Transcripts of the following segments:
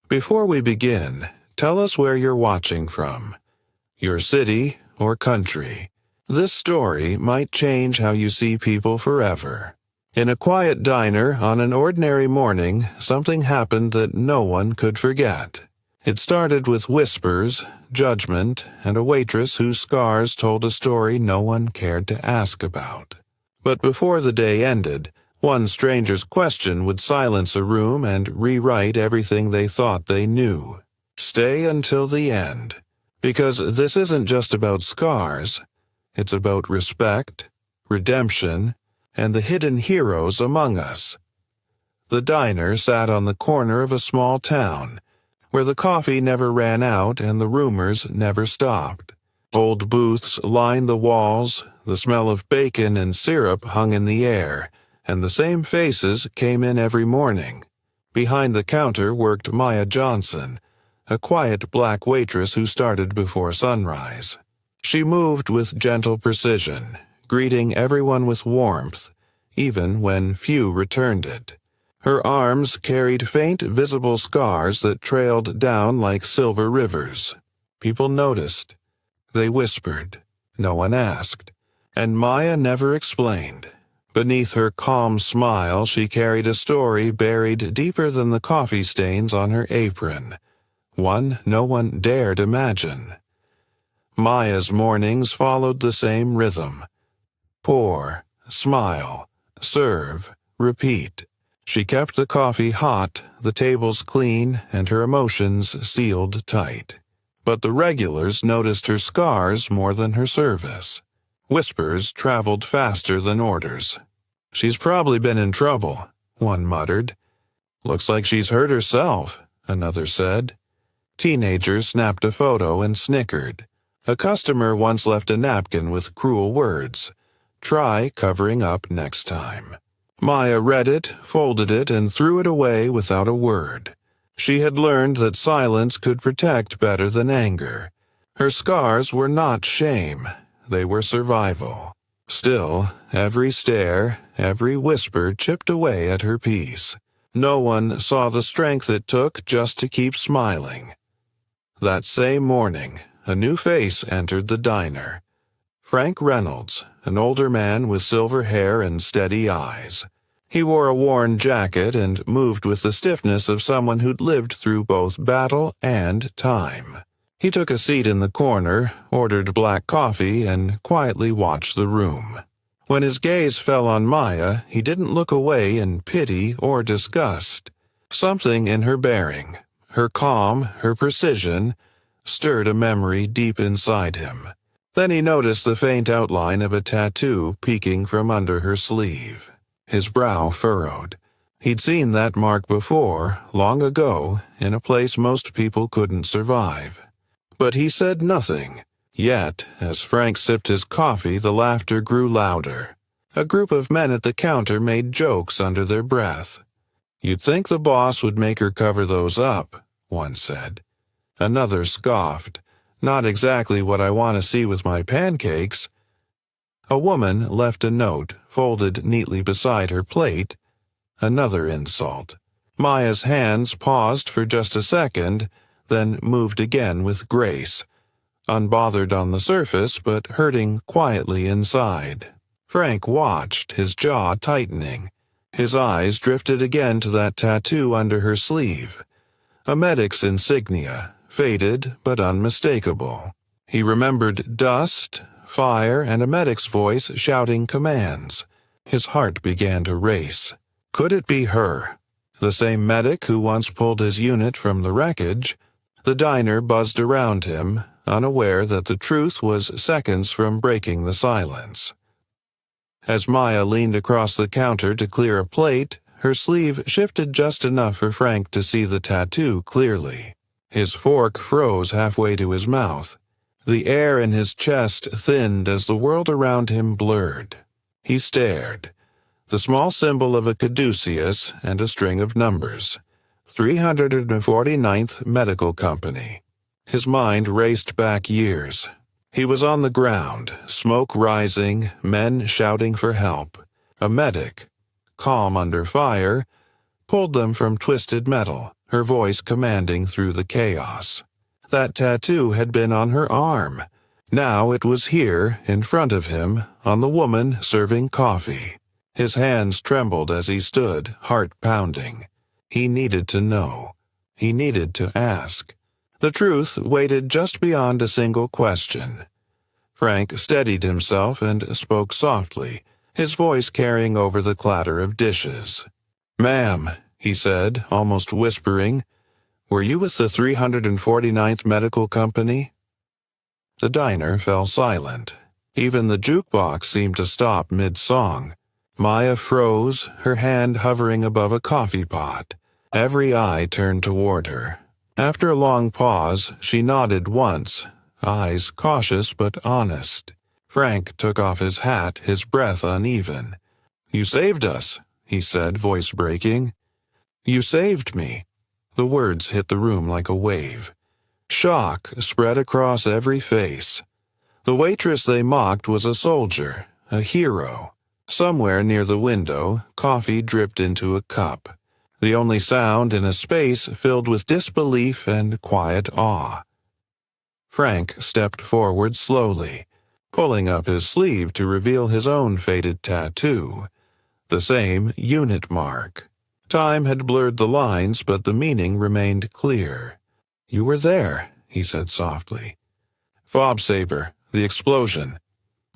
Before we begin, tell us where you're watching from. Your city or country. This story might change how you see people forever. In a quiet diner on an ordinary morning, something happened that no one could forget. It started with whispers, judgment, and a waitress whose scars told a story no one cared to ask about. But before the day ended, one stranger's question would silence a room and rewrite everything they thought they knew. Stay until the end, because this isn't just about scars. It's about respect, redemption, and the hidden heroes among us. The diner sat on the corner of a small town, where the coffee never ran out and the rumors never stopped. Old booths lined the walls, the smell of bacon and syrup hung in the air, and the same faces came in every morning. Behind the counter worked Maya Johnson, a quiet black waitress who started before sunrise. She moved with gentle precision, greeting everyone with warmth, even when few returned it. Her arms carried faint visible scars that trailed down like silver rivers. People noticed. They whispered. No one asked. And Maya never explained. Beneath her calm smile, she carried a story buried deeper than the coffee stains on her apron. One no one dared imagine. Maya's mornings followed the same rhythm. Pour, smile, serve, repeat. She kept the coffee hot, the tables clean, and her emotions sealed tight. But the regulars noticed her scars more than her service. Whispers traveled faster than orders. "She's probably been in trouble," one muttered. "Looks like she's hurt herself," another said. Teenagers snapped a photo and snickered. A customer once left a napkin with cruel words. "Try covering up next time." Maya read it, folded it, and threw it away without a word. She had learned that silence could protect better than anger. Her scars were not shame. They were survival. Still, every stare, every whisper chipped away at her peace. No one saw the strength it took just to keep smiling. That same morning, a new face entered the diner. Frank Reynolds, an older man with silver hair and steady eyes. He wore a worn jacket and moved with the stiffness of someone who'd lived through both battle and time. He took a seat in the corner, ordered black coffee, and quietly watched the room. When his gaze fell on Maya, he didn't look away in pity or disgust. Something in her bearing, her calm, her precision, stirred a memory deep inside him. Then he noticed the faint outline of a tattoo peeking from under her sleeve. His brow furrowed. He'd seen that mark before, long ago, in a place most people couldn't survive. But he said nothing. Yet, as Frank sipped his coffee, the laughter grew louder. A group of men at the counter made jokes under their breath. "You'd think the boss would make her cover those up," one said. Another scoffed. "Not exactly what I want to see with my pancakes." A woman left a note, folded neatly beside her plate. Another insult. Maya's hands paused for just a second, then moved again with grace. Unbothered on the surface, but hurting quietly inside. Frank watched, his jaw tightening. His eyes drifted again to that tattoo under her sleeve. A medic's insignia, faded but unmistakable. He remembered dust, fire, and a medic's voice shouting commands. His heart began to race. Could it be her? The same medic who once pulled his unit from the wreckage? The diner buzzed around him, unaware that the truth was seconds from breaking the silence. As Maya leaned across the counter to clear a plate, her sleeve shifted just enough for Frank to see the tattoo clearly. His fork froze halfway to his mouth. The air in his chest thinned as the world around him blurred. He stared. The small symbol of a caduceus and a string of numbers. 349th Medical Company. His mind raced back years. He was on the ground, smoke rising, men shouting for help. A medic, calm under fire, pulled them from twisted metal, her voice commanding through the chaos. That tattoo had been on her arm. Now it was here, in front of him, on the woman serving coffee. His hands trembled as he stood, heart pounding. He needed to know. He needed to ask. The truth waited just beyond a single question. Frank steadied himself and spoke softly, his voice carrying over the clatter of dishes. "Ma'am," he said, almost whispering, "were you with the 349th Medical Company?" The diner fell silent. Even the jukebox seemed to stop mid-song. Maya froze, her hand hovering above a coffee pot. Every eye turned toward her. After a long pause, she nodded once, eyes cautious but honest. Frank took off his hat, his breath uneven. "You saved us," he said, voice breaking. "You saved me." The words hit the room like a wave. Shock spread across every face. The waitress they mocked was a soldier, a hero. Somewhere near the window, coffee dripped into a cup. The only sound in a space filled with disbelief and quiet awe. Frank stepped forward slowly, pulling up his sleeve to reveal his own faded tattoo. The same unit mark. Time had blurred the lines, but the meaning remained clear. "You were there," he said softly. "Fob saber, the explosion."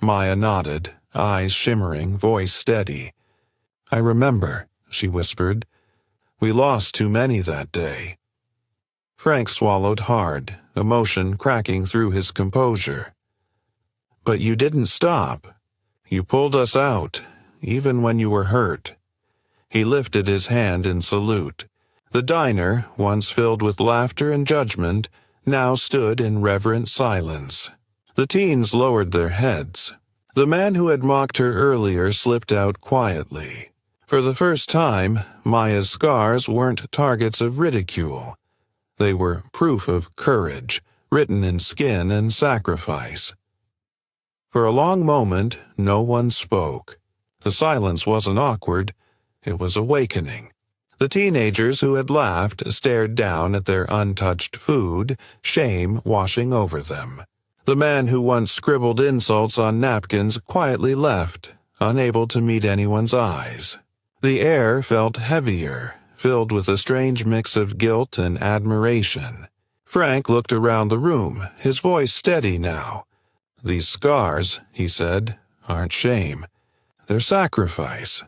Maya nodded, eyes shimmering, voice steady. "I remember," she whispered. "We lost too many that day." Frank swallowed hard, emotion cracking through his composure. "But you didn't stop. You pulled us out, even when you were hurt." He lifted his hand in salute. The diner, once filled with laughter and judgment, now stood in reverent silence. The teens lowered their heads. The man who had mocked her earlier slipped out quietly. For the first time, Maya's scars weren't targets of ridicule. They were proof of courage, written in skin and sacrifice. For a long moment, no one spoke. The silence wasn't awkward, it was awakening. The teenagers who had laughed stared down at their untouched food, shame washing over them. The man who once scribbled insults on napkins quietly left, unable to meet anyone's eyes. The air felt heavier, filled with a strange mix of guilt and admiration. Frank looked around the room, his voice steady now. "These scars," he said, "aren't shame. They're sacrifice."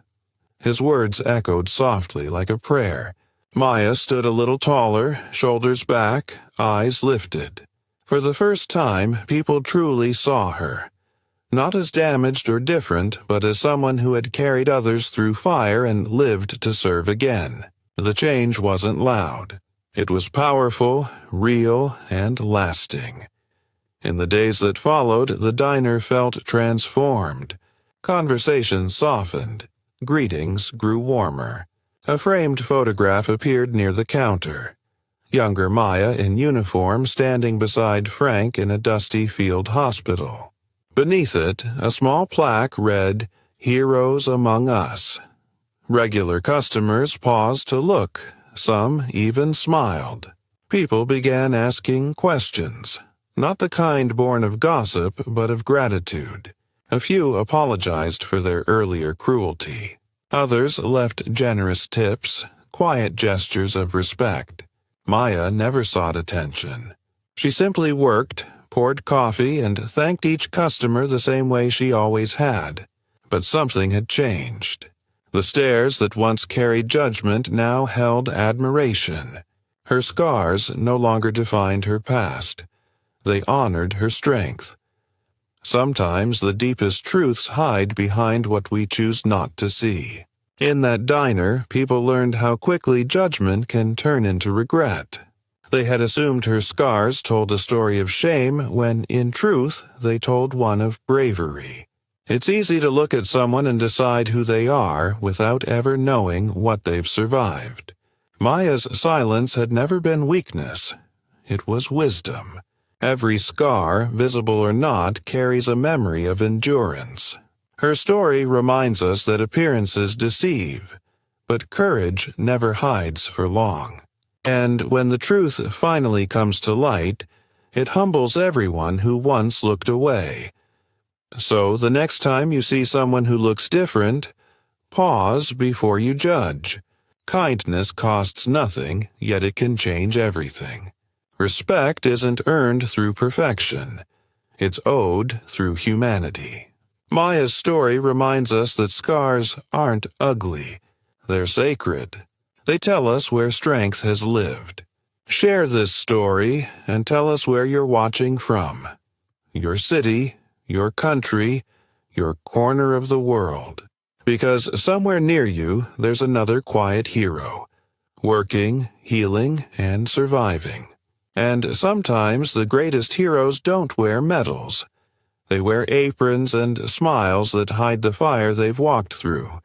His words echoed softly like a prayer. Maya stood a little taller, shoulders back, eyes lifted. For the first time, people truly saw her. Not as damaged or different, but as someone who had carried others through fire and lived to serve again. The change wasn't loud. It was powerful, real, and lasting. In the days that followed, the diner felt transformed. Conversation softened. Greetings grew warmer. A framed photograph appeared near the counter. Younger Maya in uniform standing beside Frank in a dusty field hospital. Beneath it, a small plaque read, "Heroes Among Us." Regular customers paused to look. Some even smiled. People began asking questions. Not the kind born of gossip, but of gratitude. A few apologized for their earlier cruelty. Others left generous tips, quiet gestures of respect. Maya never sought attention. She simply worked, poured coffee, and thanked each customer the same way she always had. But something had changed. The stares that once carried judgment now held admiration. Her scars no longer defined her past. They honored her strength. Sometimes the deepest truths hide behind what we choose not to see. In that diner, people learned how quickly judgment can turn into regret. They had assumed her scars told a story of shame when, in truth, they told one of bravery. It's easy to look at someone and decide who they are without ever knowing what they've survived. Maya's silence had never been weakness. It was wisdom. Every scar, visible or not, carries a memory of endurance. Her story reminds us that appearances deceive, but courage never hides for long. And when the truth finally comes to light, it humbles everyone who once looked away. So the next time you see someone who looks different, pause before you judge. Kindness costs nothing, yet it can change everything. Respect isn't earned through perfection. It's owed through humanity. Maya's story reminds us that scars aren't ugly. They're sacred. They tell us where strength has lived. Share this story and tell us where you're watching from. Your city, your country, your corner of the world. Because somewhere near you, there's another quiet hero. Working, healing, and surviving. And sometimes the greatest heroes don't wear medals. They wear aprons and smiles that hide the fire they've walked through.